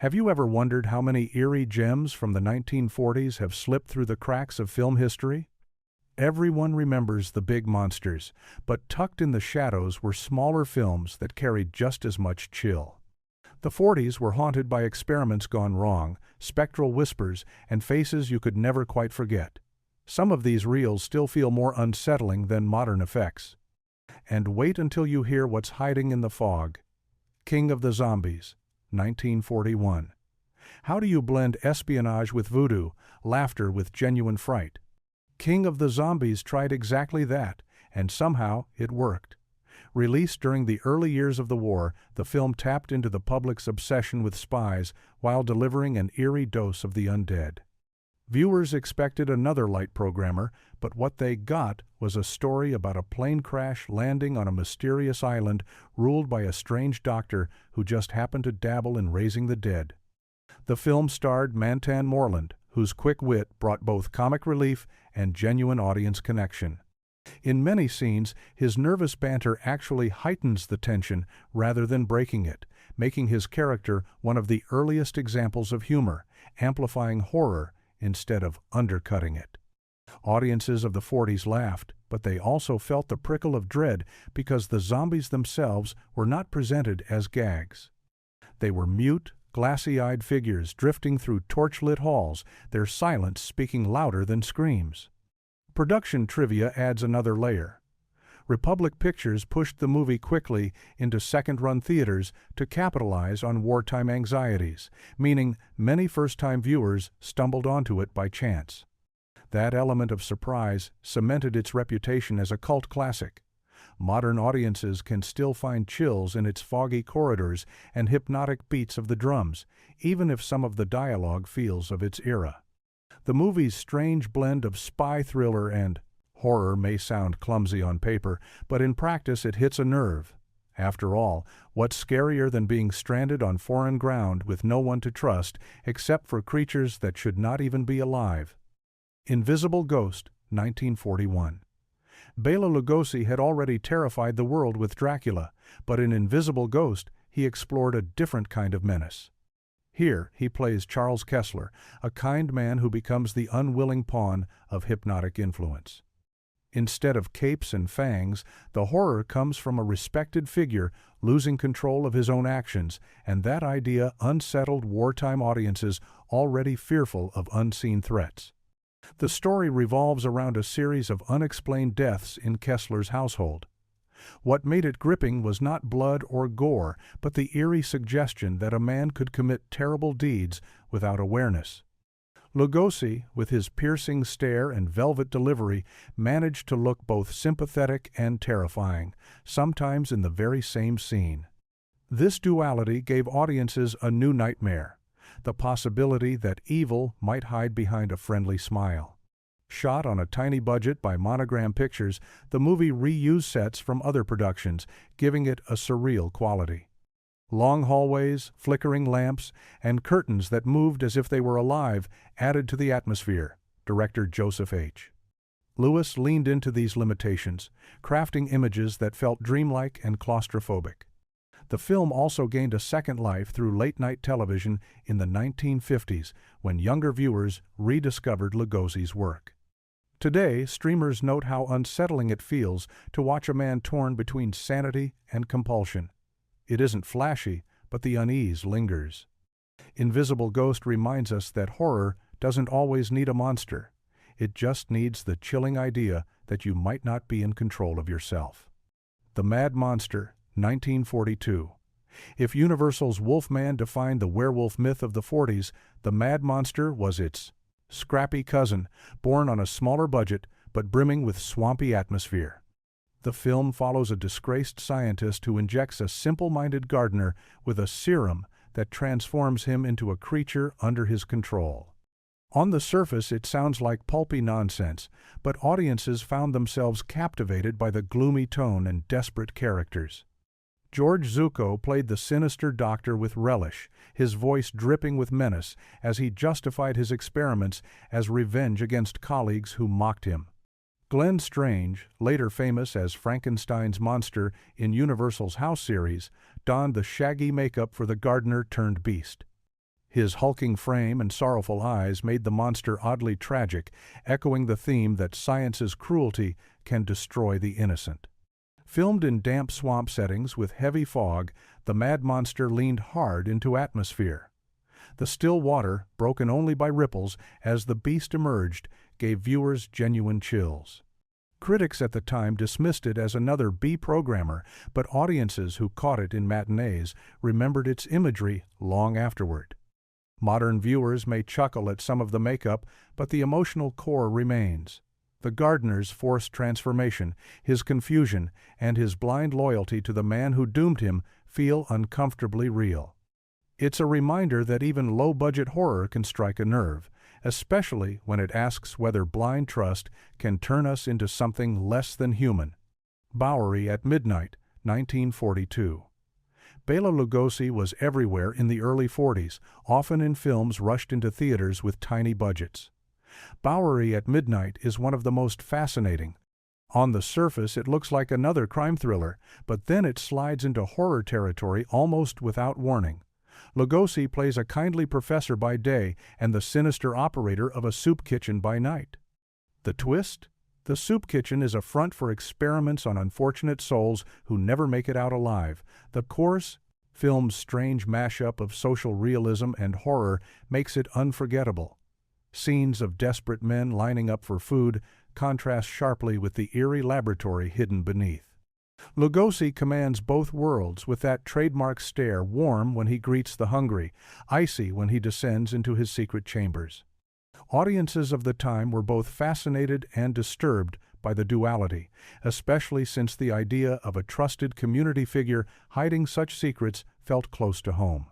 Have you ever wondered how many eerie gems from the 1940s have slipped through the cracks of film history? Everyone remembers the big monsters, but tucked in the shadows were smaller films that carried just as much chill. The 40s were haunted by experiments gone wrong, spectral whispers, and faces you could never quite forget. Some of these reels still feel more unsettling than modern effects. And wait until you hear what's hiding in the fog. King of the Zombies, 1941. How do you blend espionage with voodoo, laughter with genuine fright? King of the Zombies tried exactly that, and somehow it worked. Released during the early years of the war, the film tapped into the public's obsession with spies while delivering an eerie dose of the undead. Viewers expected another light programmer, but what they got was a story about a plane crash landing on a mysterious island ruled by a strange doctor who just happened to dabble in raising the dead. The film starred Mantan Moreland, whose quick wit brought both comic relief and genuine audience connection. In many scenes, his nervous banter actually heightens the tension rather than breaking it, making his character one of the earliest examples of humor, amplifying horror instead of undercutting it. Audiences of the 40s laughed, but they also felt the prickle of dread because the zombies themselves were not presented as gags. They were mute, glassy-eyed figures drifting through torch-lit halls, their silence speaking louder than screams. Production trivia adds another layer. Republic Pictures pushed the movie quickly into second-run theaters to capitalize on wartime anxieties, meaning many first-time viewers stumbled onto it by chance. That element of surprise cemented its reputation as a cult classic. Modern audiences can still find chills in its foggy corridors and hypnotic beats of the drums, even if some of the dialogue feels of its era. The movie's strange blend of spy thriller and horror may sound clumsy on paper, but in practice it hits a nerve. After all, what's scarier than being stranded on foreign ground with no one to trust except for creatures that should not even be alive? Invisible Ghost, 1941. Bela Lugosi had already terrified the world with Dracula, but in Invisible Ghost he explored a different kind of menace. Here he plays Charles Kessler, a kind man who becomes the unwilling pawn of hypnotic influence. Instead of capes and fangs, the horror comes from a respected figure losing control of his own actions, and that idea unsettled wartime audiences already fearful of unseen threats. The story revolves around a series of unexplained deaths in Kessler's household. What made it gripping was not blood or gore, but the eerie suggestion that a man could commit terrible deeds without awareness. Lugosi, with his piercing stare and velvet delivery, managed to look both sympathetic and terrifying, sometimes in the very same scene. This duality gave audiences a new nightmare, the possibility that evil might hide behind a friendly smile. Shot on a tiny budget by Monogram Pictures, the movie reused sets from other productions, giving it a surreal quality. Long hallways, flickering lamps, and curtains that moved as if they were alive added to the atmosphere. Director Joseph H. Lewis leaned into these limitations, crafting images that felt dreamlike and claustrophobic. The film also gained a second life through late-night television in the 1950s, when younger viewers rediscovered Lugosi's work. Today, streamers note how unsettling it feels to watch a man torn between sanity and compulsion. It isn't flashy, but the unease lingers. Invisible Ghost reminds us that horror doesn't always need a monster. It just needs the chilling idea that you might not be in control of yourself. The Mad Monster, 1942. If Universal's Wolfman defined the werewolf myth of the 40s, the Mad Monster was its scrappy cousin, born on a smaller budget but brimming with swampy atmosphere. The film follows a disgraced scientist who injects a simple-minded gardener with a serum that transforms him into a creature under his control. On the surface, it sounds like pulpy nonsense, but audiences found themselves captivated by the gloomy tone and desperate characters. George Zucco played the sinister doctor with relish, his voice dripping with menace as he justified his experiments as revenge against colleagues who mocked him. Glenn Strange, later famous as Frankenstein's monster in Universal's House series, donned the shaggy makeup for the gardener-turned-beast. His hulking frame and sorrowful eyes made the monster oddly tragic, echoing the theme that science's cruelty can destroy the innocent. Filmed in damp swamp settings with heavy fog, the mad monster leaned hard into atmosphere. The still water, broken only by ripples as the beast emerged, gave viewers genuine chills. Critics at the time dismissed it as another B-programmer, but audiences who caught it in matinees remembered its imagery long afterward. Modern viewers may chuckle at some of the makeup, but the emotional core remains. The gardener's forced transformation, his confusion, and his blind loyalty to the man who doomed him feel uncomfortably real. It's a reminder that even low-budget horror can strike a nerve, especially when it asks whether blind trust can turn us into something less than human. Bowery at Midnight, 1942. Bela Lugosi was everywhere in the early 40s, often in films rushed into theaters with tiny budgets. Bowery at Midnight is one of the most fascinating. On the surface, it looks like another crime thriller, but then it slides into horror territory almost without warning. Lugosi plays a kindly professor by day and the sinister operator of a soup kitchen by night. The twist? The soup kitchen is a front for experiments on unfortunate souls who never make it out alive. The course, film's strange mashup of social realism and horror, makes it unforgettable. Scenes of desperate men lining up for food contrast sharply with the eerie laboratory hidden beneath. Lugosi commands both worlds with that trademark stare, warm when he greets the hungry, icy when he descends into his secret chambers. Audiences of the time were both fascinated and disturbed by the duality, especially since the idea of a trusted community figure hiding such secrets felt close to home.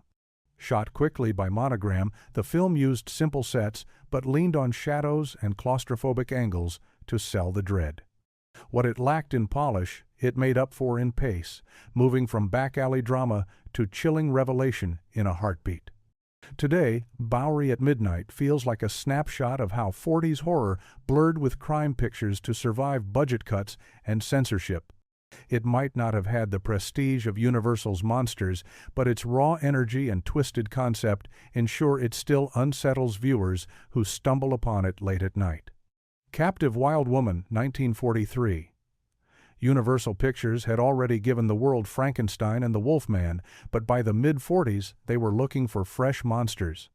Shot quickly by Monogram, the film used simple sets but leaned on shadows and claustrophobic angles to sell the dread. What it lacked in polish, it made up for in pace, moving from back-alley drama to chilling revelation in a heartbeat. Today, Bowery at Midnight feels like a snapshot of how 40s horror blurred with crime pictures to survive budget cuts and censorship. It might not have had the prestige of Universal's monsters, but its raw energy and twisted concept ensure it still unsettles viewers who stumble upon it late at night. Captive Wild Woman, 1943. Universal Pictures had already given the world Frankenstein and the Wolfman, but by the mid-40s they were looking for fresh monsters.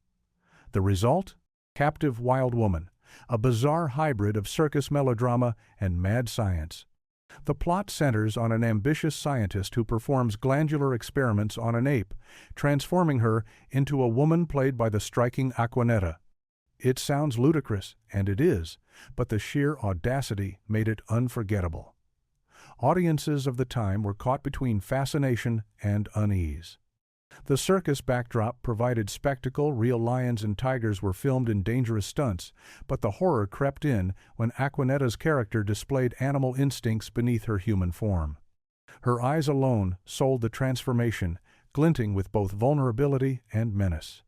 The result? Captive Wild Woman, a bizarre hybrid of circus melodrama and mad science. The plot centers on an ambitious scientist who performs glandular experiments on an ape, transforming her into a woman played by the striking Aquanetta. It sounds ludicrous, and it is, but the sheer audacity made it unforgettable. Audiences of the time were caught between fascination and unease. The circus backdrop provided spectacle, real lions and tigers were filmed in dangerous stunts, but the horror crept in when Aquanetta's character displayed animal instincts beneath her human form. Her eyes alone sold the transformation, glinting with both vulnerability and menace.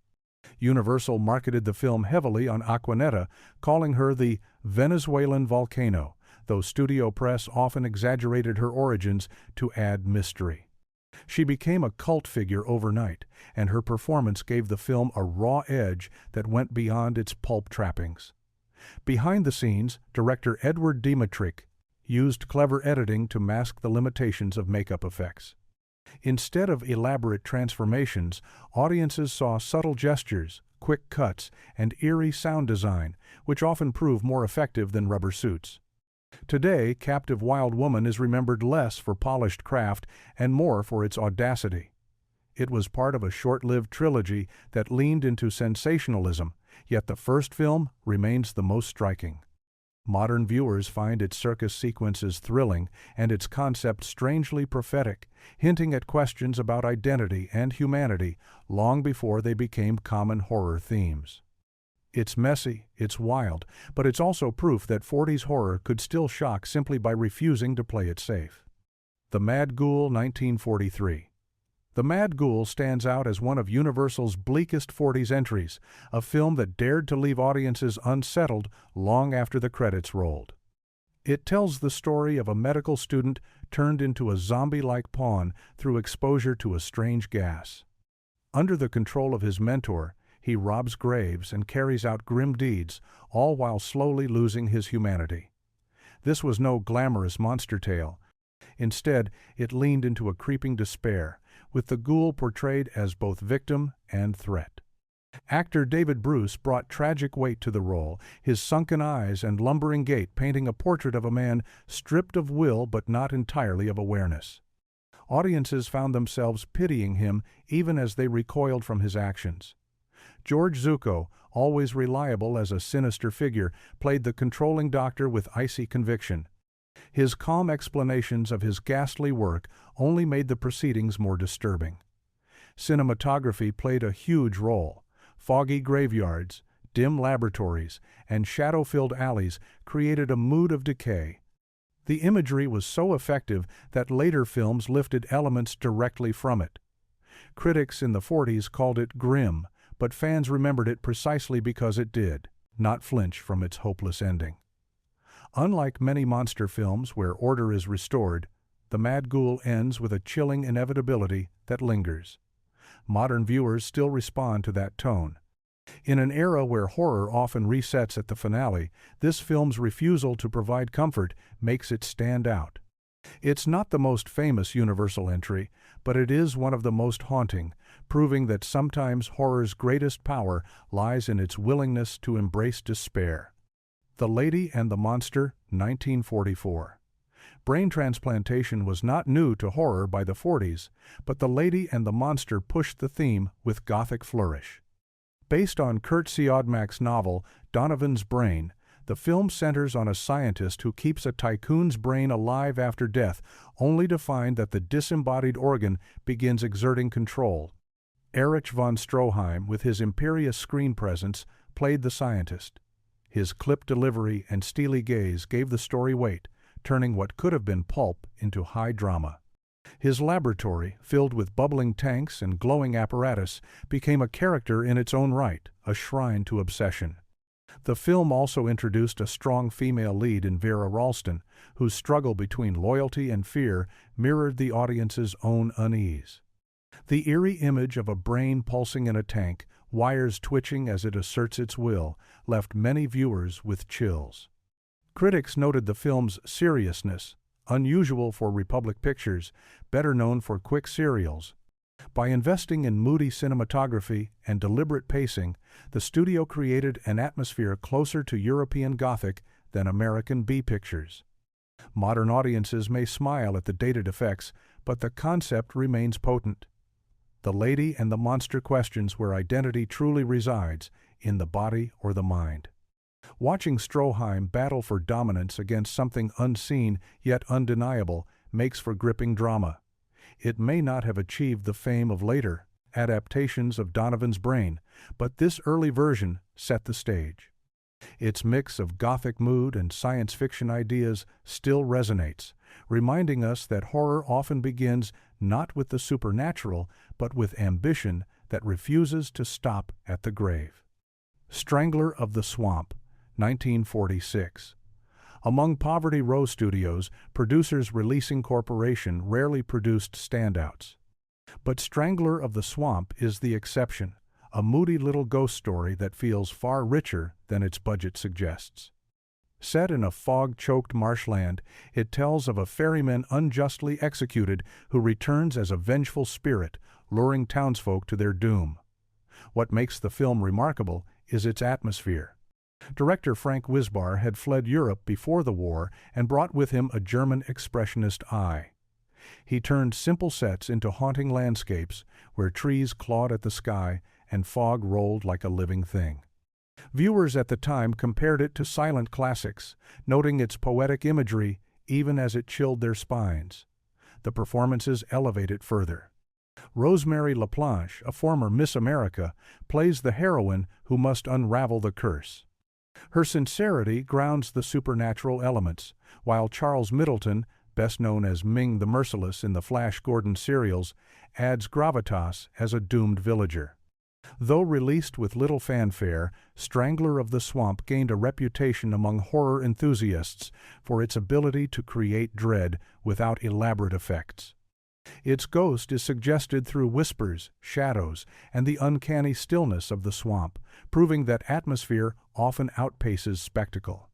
Universal marketed the film heavily on Aquanetta, calling her the Venezuelan volcano, though studio press often exaggerated her origins to add mystery. She became a cult figure overnight, and her performance gave the film a raw edge that went beyond its pulp trappings. Behind the scenes, director Edward Dmytryk used clever editing to mask the limitations of makeup effects. Instead of elaborate transformations, audiences saw subtle gestures, quick cuts, and eerie sound design, which often prove more effective than rubber suits. Today, Captive Wild Woman is remembered less for polished craft and more for its audacity. It was part of a short-lived trilogy that leaned into sensationalism, yet the first film remains the most striking. Modern viewers find its circus sequences thrilling and its concept strangely prophetic, hinting at questions about identity and humanity long before they became common horror themes. It's messy, it's wild, but it's also proof that 40s horror could still shock simply by refusing to play it safe. The Mad Ghoul, 1943. The Mad Ghoul stands out as one of Universal's bleakest 40s entries, a film that dared to leave audiences unsettled long after the credits rolled. It tells the story of a medical student turned into a zombie-like pawn through exposure to a strange gas. Under the control of his mentor, He robs graves and carries out grim deeds, all while slowly losing his humanity. This was no glamorous monster tale. Instead, it leaned into a creeping despair, with the ghoul portrayed as both victim and threat. Actor David Bruce brought tragic weight to the role, his sunken eyes and lumbering gait painting a portrait of a man stripped of will but not entirely of awareness. Audiences found themselves pitying him even as they recoiled from his actions. George Zucco, always reliable as a sinister figure, played the controlling doctor with icy conviction. His calm explanations of his ghastly work only made the proceedings more disturbing. Cinematography played a huge role. Foggy graveyards, dim laboratories, and shadow-filled alleys created a mood of decay. The imagery was so effective that later films lifted elements directly from it. Critics in the 40s called it grim, but fans remembered it precisely because it did not flinch from its hopeless ending. Unlike many monster films where order is restored, The Mad Ghoul ends with a chilling inevitability that lingers. Modern viewers still respond to that tone. In an era where horror often resets at the finale, this film's refusal to provide comfort makes it stand out. It's not the most famous Universal entry, but it is one of the most haunting, proving that sometimes horror's greatest power lies in its willingness to embrace despair. The Lady and the Monster, 1944. Brain transplantation was not new to horror by the 40s, but The Lady and the Monster pushed the theme with gothic flourish. Based on Kurt Siodmak's novel Donovan's Brain, the film centers on a scientist who keeps a tycoon's brain alive after death, only to find that the disembodied organ begins exerting control. Erich von Stroheim, with his imperious screen presence, played the scientist. His clipped delivery and steely gaze gave the story weight, turning what could have been pulp into high drama. His laboratory, filled with bubbling tanks and glowing apparatus, became a character in its own right, a shrine to obsession. The film also introduced a strong female lead in Vera Ralston, whose struggle between loyalty and fear mirrored the audience's own unease. The eerie image of a brain pulsing in a tank, wires twitching as it asserts its will, left many viewers with chills. Critics noted the film's seriousness, unusual for Republic Pictures, better known for quick serials. By investing in moody cinematography and deliberate pacing, the studio created an atmosphere closer to European Gothic than American B pictures. Modern audiences may smile at the dated effects, but the concept remains potent. The Lady and the Monster questions where identity truly resides, in the body or the mind. Watching Stroheim battle for dominance against something unseen yet undeniable makes for gripping drama. It may not have achieved the fame of later adaptations of Donovan's Brain, but this early version set the stage. Its mix of Gothic mood and science fiction ideas still resonates, reminding us that horror often begins not with the supernatural, but with ambition that refuses to stop at the grave. Strangler of the Swamp, 1946. Among Poverty Row Studios, producers Releasing Corporation rarely produced standouts. But Strangler of the Swamp is the exception, a moody little ghost story that feels far richer than its budget suggests. Set in a fog-choked marshland, it tells of a ferryman unjustly executed who returns as a vengeful spirit, luring townsfolk to their doom. What makes the film remarkable is its atmosphere. Director Frank Wisbar had fled Europe before the war and brought with him a German expressionist eye. He turned simple sets into haunting landscapes where trees clawed at the sky and fog rolled like a living thing. Viewers at the time compared it to silent classics, noting its poetic imagery even as it chilled their spines. The performances elevate it further. Rosemary LaPlanche, a former Miss America, plays the heroine who must unravel the curse. Her sincerity grounds the supernatural elements, while Charles Middleton, best known as Ming the Merciless in the Flash Gordon serials, adds gravitas as a doomed villager. Though released with little fanfare, Strangler of the Swamp gained a reputation among horror enthusiasts for its ability to create dread without elaborate effects. Its ghost is suggested through whispers, shadows, and the uncanny stillness of the swamp, proving that atmosphere often outpaces spectacle.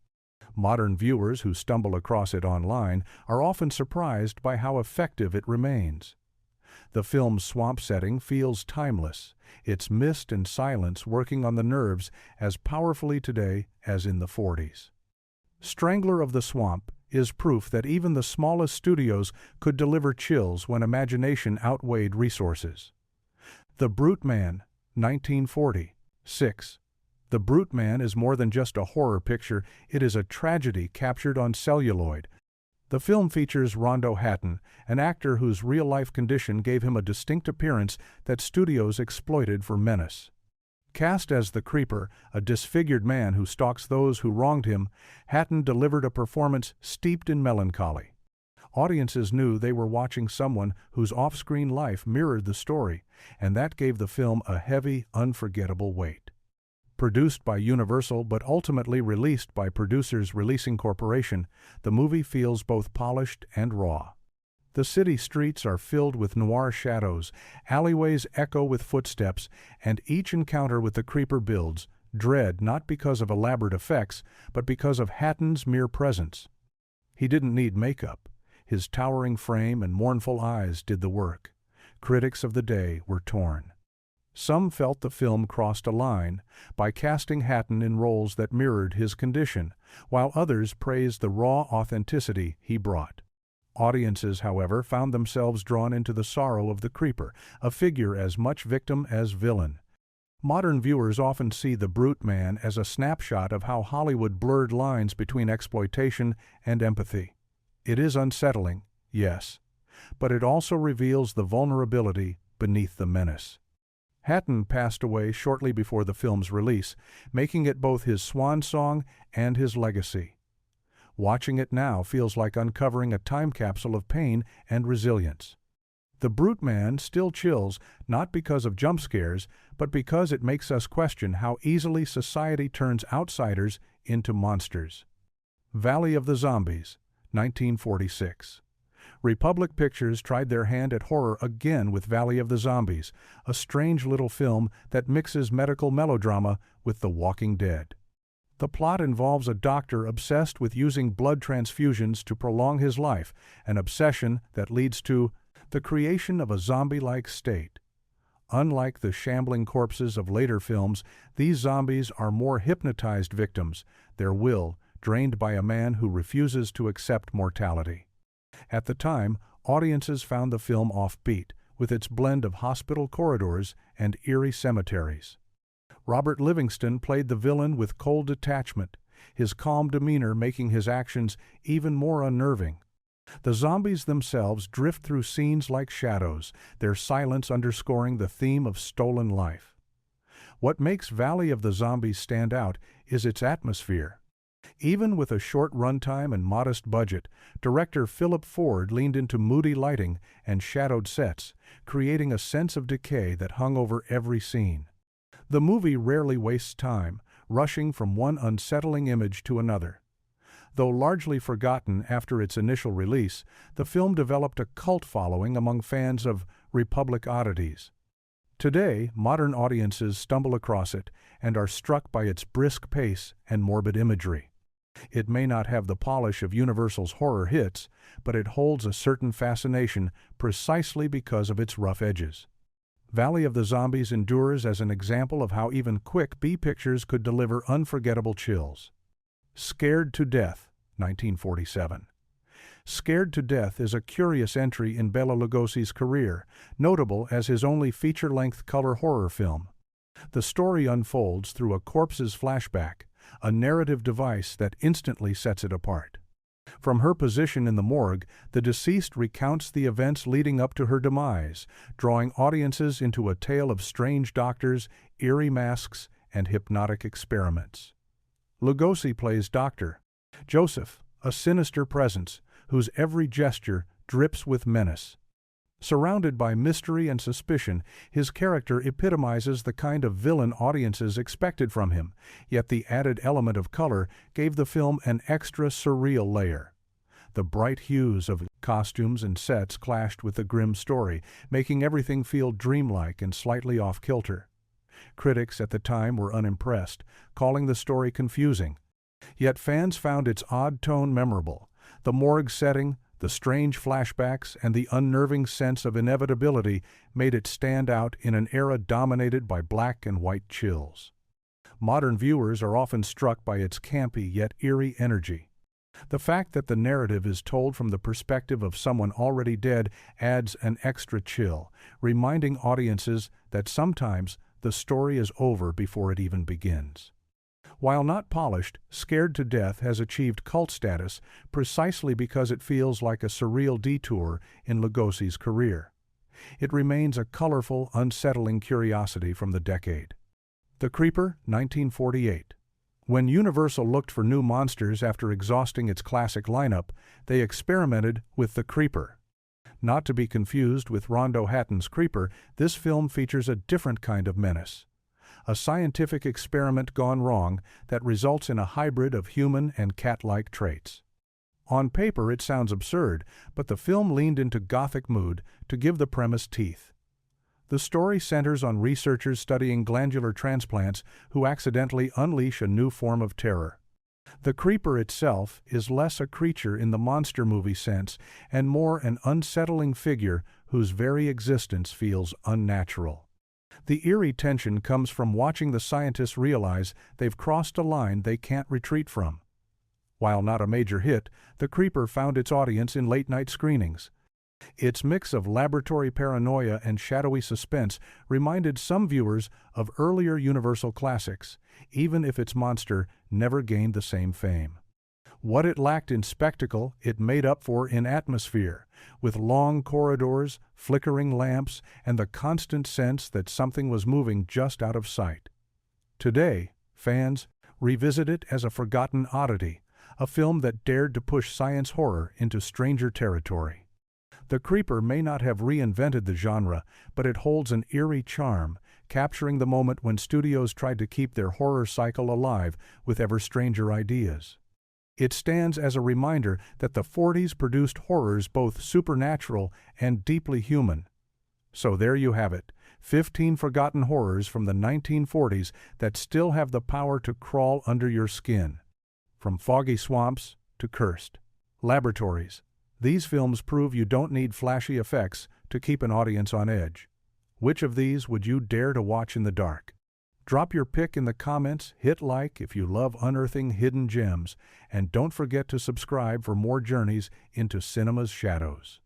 Modern viewers who stumble across it online are often surprised by how effective it remains. The film's swamp setting feels timeless, its mist and silence working on the nerves as powerfully today as in the 40s. Strangler of the Swamp is proof that even the smallest studios could deliver chills when imagination outweighed resources. The Brute Man, 1946. The Brute Man is more than just a horror picture, it is a tragedy captured on celluloid. The film features Rondo Hatton, an actor whose real-life condition gave him a distinct appearance that studios exploited for menace. Cast as the Creeper, a disfigured man who stalks those who wronged him, Hatton delivered a performance steeped in melancholy. Audiences knew they were watching someone whose off-screen life mirrored the story, and that gave the film a heavy, unforgettable weight. Produced by Universal but ultimately released by Producers Releasing Corporation, the movie feels both polished and raw. The city streets are filled with noir shadows, alleyways echo with footsteps, and each encounter with the Creeper builds dread not because of elaborate effects, but because of Hatton's mere presence. He didn't need makeup. His towering frame and mournful eyes did the work. Critics of the day were torn. Some felt the film crossed a line by casting Hatton in roles that mirrored his condition, while others praised the raw authenticity he brought. Audiences, however, found themselves drawn into the sorrow of the Creeper, a figure as much victim as villain. Modern viewers often see the Brute Man as a snapshot of how Hollywood blurred lines between exploitation and empathy. It is unsettling, yes, but it also reveals the vulnerability beneath the menace. Hatton passed away shortly before the film's release, making it both his swan song and his legacy. Watching it now feels like uncovering a time capsule of pain and resilience. The Brute Man still chills, not because of jump scares, but because it makes us question how easily society turns outsiders into monsters. Valley of the Zombies, 1946. Republic Pictures tried their hand at horror again with Valley of the Zombies, a strange little film that mixes medical melodrama with The Walking Dead. The plot involves a doctor obsessed with using blood transfusions to prolong his life, an obsession that leads to the creation of a zombie-like state. Unlike the shambling corpses of later films, these zombies are more hypnotized victims, their will drained by a man who refuses to accept mortality. At the time, audiences found the film offbeat, with its blend of hospital corridors and eerie cemeteries. Robert Livingston played the villain with cold detachment, his calm demeanor making his actions even more unnerving. The zombies themselves drift through scenes like shadows, their silence underscoring the theme of stolen life. What makes Valley of the Zombies stand out is its atmosphere. Even with a short runtime and modest budget, director Philip Ford leaned into moody lighting and shadowed sets, creating a sense of decay that hung over every scene. The movie rarely wastes time, rushing from one unsettling image to another. Though largely forgotten after its initial release, the film developed a cult following among fans of Republic oddities. Today, modern audiences stumble across it and are struck by its brisk pace and morbid imagery. It may not have the polish of Universal's horror hits, but it holds a certain fascination precisely because of its rough edges. Valley of the Zombies endures as an example of how even quick B-pictures could deliver unforgettable chills. Scared to Death, 1947. Scared to Death is a curious entry in Bela Lugosi's career, notable as his only feature-length color horror film. The story unfolds through a corpse's flashback, a narrative device that instantly sets it apart. From her position in the morgue, the deceased recounts the events leading up to her demise, drawing audiences into a tale of strange doctors, eerie masks, and hypnotic experiments. Lugosi plays Dr. Joseph, a sinister presence whose every gesture drips with menace. Surrounded by mystery and suspicion, his character epitomizes the kind of villain audiences expected from him, yet the added element of color gave the film an extra surreal layer. The bright hues of costumes and sets clashed with the grim story, making everything feel dreamlike and slightly off-kilter. Critics at the time were unimpressed, calling the story confusing. Yet fans found its odd tone memorable. The morgue setting, the strange flashbacks, and the unnerving sense of inevitability made it stand out in an era dominated by black and white chills. Modern viewers are often struck by its campy yet eerie energy. The fact that the narrative is told from the perspective of someone already dead adds an extra chill, reminding audiences that sometimes the story is over before it even begins. While not polished, Scared to Death has achieved cult status precisely because it feels like a surreal detour in Lugosi's career. It remains a colorful, unsettling curiosity from the decade. The Creeper, 1948. When Universal looked for new monsters after exhausting its classic lineup, they experimented with The Creeper. Not to be confused with Rondo Hatton's Creeper, this film features a different kind of menace. A scientific experiment gone wrong that results in a hybrid of human and cat-like traits. On paper it sounds absurd, but the film leaned into gothic mood to give the premise teeth. The story centers on researchers studying glandular transplants who accidentally unleash a new form of terror. The Creeper itself is less a creature in the monster movie sense and more an unsettling figure whose very existence feels unnatural. The eerie tension comes from watching the scientists realize they've crossed a line they can't retreat from. While not a major hit, The Creeper found its audience in late-night screenings. Its mix of laboratory paranoia and shadowy suspense reminded some viewers of earlier Universal classics, even if its monster never gained the same fame. What it lacked in spectacle, it made up for in atmosphere, with long corridors, flickering lamps, and the constant sense that something was moving just out of sight. Today, fans revisit it as a forgotten oddity, a film that dared to push science horror into stranger territory. The Creeper may not have reinvented the genre, but it holds an eerie charm, capturing the moment when studios tried to keep their horror cycle alive with ever stranger ideas. It stands as a reminder that the 40s produced horrors both supernatural and deeply human. So there you have it, 15 forgotten horrors from the 1940s that still have the power to crawl under your skin. From foggy swamps to cursed laboratories, these films prove you don't need flashy effects to keep an audience on edge. Which of these would you dare to watch in the dark? Drop your pick in the comments, hit like if you love unearthing hidden gems, and don't forget to subscribe for more journeys into cinema's shadows.